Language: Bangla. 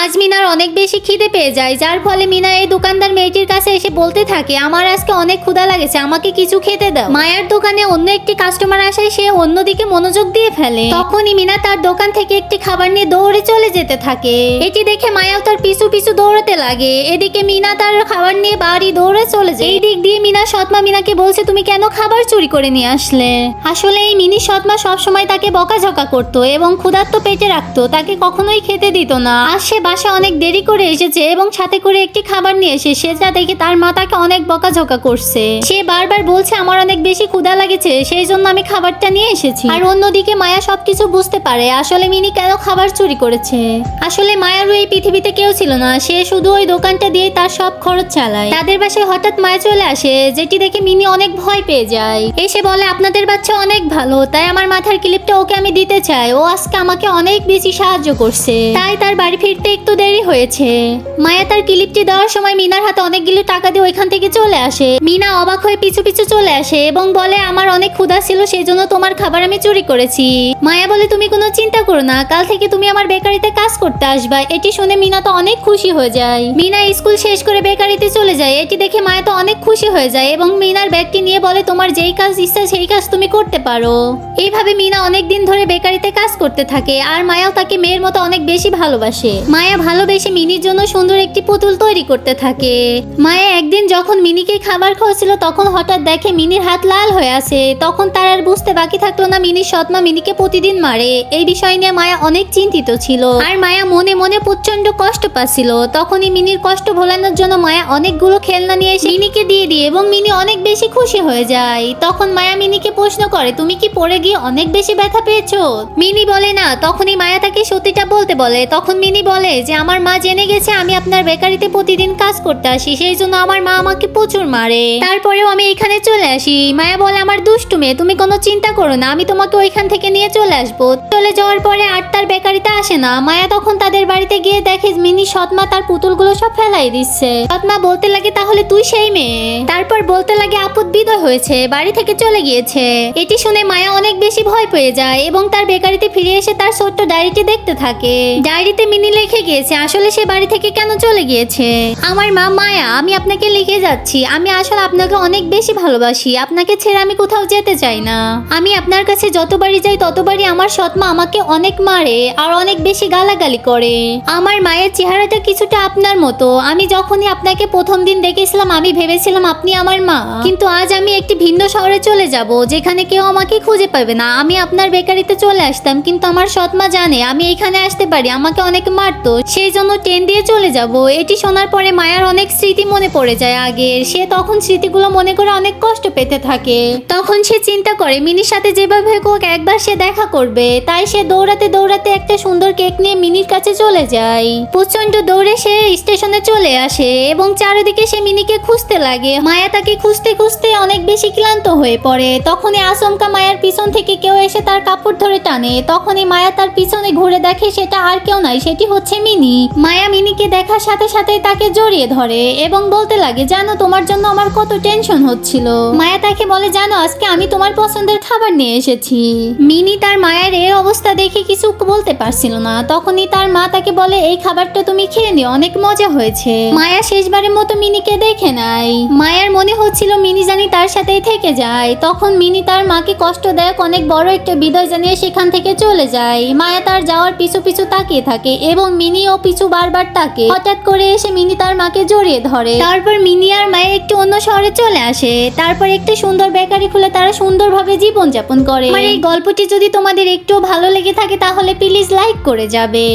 আজ মিনার অনেক বেশি খিদে পেয়ে যায়, যার ফলে মিনা এই দোকানদার মেয়েটির কাছে এসে বলতে থাকে, আমার আজকে অনেক ক্ষুধা লাগেছে, আমাকে কিছু খেতে দাও। মায়ার দোকানে অন্য একটি কাস্টমার আসায় সে অন্যদিকে মনোযোগ দিয়ে ফেলে। তখনই মিনা তার দোকান থেকে একটি খাবার নিয়ে দৌড়ে চলে যেতে থাকে। এটি দেখে মায়াও তার পিছু পিছু দৌড়াতে লাগে। এদিকে মিনা তার খাবার নিয়ে বাড়ি দৌড়ে চলে যায়। এই দিক দিয়ে মিনার সৎমা মিনাকে বলছে, তুমি কেন খাবার চুরি করে নিয়ে আসলে? আসলে এই মিনির সৎমা সবসময় তাকে বকাঝকা করতো এবং ক্ষুধার্ত পেটে রাখতো, তাকে কখনোই খেতে দিত না। আর সে বাসা অনেক দেরি করে এসেছে এবং সাথে করে একটি খাবার নিয়ে এসে সেটা দেখে তার মা তাকে অনেক বকাঝকা করছে। সে বারবার বলছে, আমার অনেক বেশি ক্ষুধা লাগেছে, সেই জন্য আমি খাবারটা নিয়ে এসেছি। আর অন্যদিকে মায়া সবকিছু বুঝতে পারে আসলে মিনি কেন খাবার চুরি করেছে। আসলে মায়ারও এই পৃথিবীতে কেউ ছিল না, সে শুধু ওই দোকানটা দিয়ে তার সব খরচ চালায়। তাদের বাসায় হঠাৎ মায়া চলে আসে, যেটি দেখে মিনি অনেক ভয় পেয়ে যায়। এসে বলে, আপনাদের বাচ্চা অনেক ভালো, তাই আমার মাথার ক্লিপটা ওকে আমি দিতে চাই, ও আজকে আমাকে অনেক বেশি সাহায্য করছে, তাই তার বাড়ি ফিরতে একটু দেরি হয়েছে। মায়া তার ক্লিপটি দেওয়ার সময় মিনার হাতে অনেকগুলো টাকা দিয়ে ওইখান থেকে চলে আসে। মিনা অবাক হয়ে পিছু পিছু চলে আসে এবং বলে, আমার অনেক ক্ষুধা ছিল, সেই জন্য তোমার খাবার আমি চুরি করেছি। মায়া বলে, তুমি কোনো চিন্তা করো না, কাল থেকে তুমি আমার বেকারিতে কাজ করতে আসবা। এটি শুনে মিনা তো অনেক খুশি হয়ে যায়। মিনা স্কুল শেষ করে বেকারিতে চলে যায়। এটি দেখে মায়া তো অনেক খুশি হয়ে যায় এবং মিনার ব্যাগটি নিয়ে বলে, তোমার যেই কাজ ইচ্ছা সেই কাজ তুমি করতে পারো। এইভাবে মিনা অনেক দিন ধরে বেকারিতে কাজ করতে থাকে আর মায়াও তাকে মেয়ের মতো অনেক বেশি ভালোবাসে। মায়া ভালোবেসে মিনির জন্য সুন্দর একটি পুতুল তৈরি করতে থাকে। মায়া একদিন যখন মিনিকে খাবার খাওয়াচ্ছিল তখন হঠাৎ দেখে মিনির হাত লাল হয়ে আছে। তখন তার আর বুঝতে বাকি থাকলো না মিনির সৎমা মিনিকে প্রতিদিন মারে। এই বিষয় নিয়ে মায়া অনেক চিন্তিত ছিল আর মায়া মনে মনে প্রচন্ড কষ্ট পাচ্ছিল। তখনই মিনির কষ্ট ভোলানোর জন্য মায়া অনেকগুলো খেলনা নিয়ে এসে মিনিকে দিয়ে দিয়ে এবং মিনি অনেক বেশি খুশি হয়ে যায়। তখন মায়া মিনিকে প্রশ্ন করে, তুমি কি পড়ে গিয়ে অনেক বেশি ব্যথা পেয়েছো? মিনি বলে না। তখনই মায়া তাকে সত্যিটা বলতে বলে। তখন মিনি বলে যে, আমার মা জেনে গেছে আমি আপনার বেকারিতে প্রতিদিন কাজ করতে আসি, সেই জন্য আমার মা আমাকে প্রচুর মারে, তারপরেও আমি এখানে চলে আসি। মায়া বলে, আমার দুষ্টু মেয়ে, তুমি কোনো চিন্তা করো না, আমি তোমাকে ওইখান থেকে নিয়ে চলে আসবো। চলে যাওয়ার পরে আর তার বেকারিতে আসে না। মায়া তখন তাদের বাড়িতে গিয়ে দেখে মিনি সৎমা তার পুতুলগুলো সব ফেলাই দিচ্ছে। সৎমা বলতে লাগে, তাহলে তুই সেই মেয়ে? তারপর বলতে লাগে, আপদ বিদায় হয়েছে, বাড়ি থেকে চলে গিয়েছে। এটি শুনে মায়া অনেক বেশি ভয় পেয়ে যায় এবং তার বেকারিতে ফিরে এসে তার ছোট্ট ডায়েরিটি দেখতে থাকে। ডায়েরিতে মিনি লিখে গিয়েছে আসলে সে বাড়ি থেকে কেন চলে গিয়েছে। আমার মা মায়া, আমি আপনাকে লিখে যাচ্ছি, আমি আসলে আপনাকে অনেক বেশি ভালোবাসি, আপনাকে ছেড়ে আমি কোথাও যেতে চাই না। আমি আপনার কাছে যতবারই যাই ততবারই আমার সৎমা আমাকে অনেক মারে আর অনেক বেশি গালাগালি করে। আমার মায়ের চেহারাটা কিছুটা আপনার মতো। আমি যখনই আপনাকে প্রথম দিন দেখেছিলাম আমি ভেবেছিলাম আপনি আমার মা, কিন্তু আজ আমি একটি ভিন্ন শহরে চলে যাব যেখানে কেউ আমাকে খুঁজে পাবে না। আমি আপনার বেকারিতে চলে আসতাম, কিন্তু আমার সৎমা জানে আমি এখানে আসতে পারি, আমাকে অনেক মারতো, সেই জন্য ট্রেন দিয়ে চলে যাব। এটি শোনার পরে মায়ার অনেক স্মৃতি মনে পড়ে যায় আগের। সে তখন স্মৃতিগুলো মনে করে অনেক কষ্ট পেতে থাকে। তখন সে চিন্তা করে মিনির সাথে যেভাবে হোক একবার সে দেখা করবে। তাই সে দৌড়াতে দৌড়াতে একটা সুন্দর কেক নিয়ে মিনির কাছে চলে যায়। প্রচন্ড দৌড়ে সে স্টেশনে চলে আসে এবং চারিদিকে সে মিনিকে খুঁজতে লাগে। মায়া তাকে খুঁজতে খুঁজতে অনেক বেশি ক্লান্ত হয়ে পড়ে। তখনই আচমকা মায়ার পিছন থেকে কেউ এসে তার কাপড় ধরে টানে। তখনই মায়া তার পিছনে ঘুরে দেখে সেটা আর কেউ নাই, সেটি হচ্ছে মিনি। মায়া মিনিকে দেখার সাথে সাথে তাকে জড়িয়ে ধরে এবং বলতে লাগে, জানো তোমার জন্য আমার কত টেনশন হচ্ছিল। মায়া তাকে বলে, জানো আজকে আমি তোমার পছন্দের খাবার নিয়ে এসেছি। মিনি তার মায়ের এই অবস্থা দেখে কিছু বলতে পারছিল না। তখনই তার মা তাকে বলে, এই খাবারটা তুমি খেয়ে নিও, অনেক মজা হয়েছে। মায়া শেষবারের মতো মিনিকে দেখে নাই। মায়ার মনে হচ্ছিল মিনি জানি তার সাথেই থেকে যায়। তখন মিনি তার মাকে কষ্টদায়ক অনেক বড় একটা বিদায় জানিয়ে সেখান থেকে চলে যায়। মায়া তার যাওয়ার পিছু পিছু তাকিয়ে থাকে এবং মিনিও পিছু বারবার তাকে। হঠাৎ করে এসে মিনি তার মাকে জড়িয়ে ধরে। তারপর মিনি আর মায়া একটু অন্য শহরে চলে আসে। তারপর একটা সুন্দর বেকারি খুলে তারা সুন্দরভাবে জীবন যাপন করে। এই গল্পটি যদি তোমাদের একটু ভালো লেগে থাকে তাহলে প্লিজ লাইক করে যাবে।